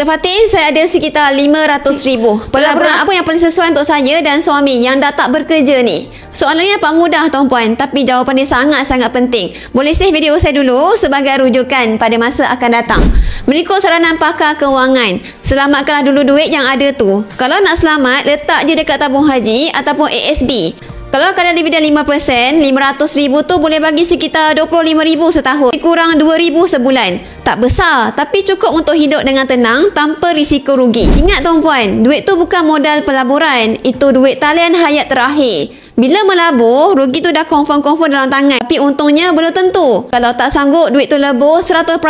Dr. Fatin, saya ada sekitar RM500,000. Pelaburan apa yang paling sesuai untuk saya dan suami yang dah tak bekerja ni? Soalan ni nampak mudah tuan-puan, tapi jawapan dia sangat-sangat penting. Boleh save video saya dulu sebagai rujukan pada masa akan datang. Berikut saranan pakar kewangan. Selamatkanlah dulu duit yang ada tu. Kalau nak selamat, letak je dekat tabung haji ataupun ASB. Kalau kadar dividen 5%, RM500,000 tu boleh bagi sekitar RM25,000 setahun. Kurang RM2,000 sebulan. Tak besar, tapi cukup untuk hidup dengan tenang tanpa risiko rugi. Ingat tuan-puan, duit tu bukan modal pelaburan. Itu duit talian hayat terakhir. Bila melabur, rugi tu dah confirm dalam tangan. Tapi untungnya belum tentu. Kalau tak sanggup duit tu lebur 100%,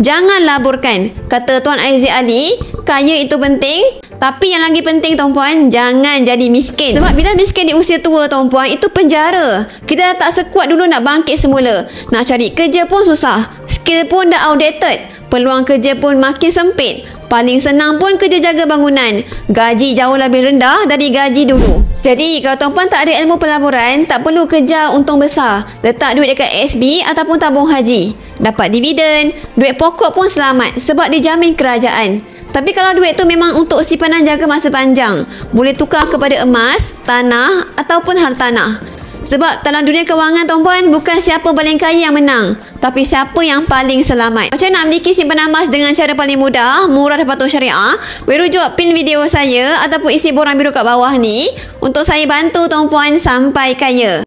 jangan laburkan. Kata Tuan Aizil Ali, kaya itu penting. Tapi yang lagi penting tuan-puan, jangan jadi miskin. Sebab bila miskin di usia tua tuan-puan, itu penjara. Kita dah tak sekuat dulu nak bangkit semula. Nak cari kerja pun susah. Skill pun dah outdated. Peluang kerja pun makin sempit. Paling senang pun kerja jaga bangunan. Gaji jauh lebih rendah dari gaji dulu. Jadi kalau tuan-puan tak ada ilmu pelaburan, tak perlu kejar untung besar. Letak duit dekat SB ataupun tabung haji. Dapat dividen, duit pokok pun selamat sebab dijamin kerajaan. Tapi kalau duit tu memang untuk simpanan jaga masa panjang, boleh tukar kepada emas, tanah ataupun hartanah. Sebab dalam dunia kewangan tuan-puan, bukan siapa paling kaya yang menang, tapi siapa yang paling selamat. Macam nak memiliki simpanan emas dengan cara paling mudah, murah dan patuh syariah? Boleh rujuk pin video saya ataupun isi borang biru kat bawah ni untuk saya bantu tuan-puan sampai kaya.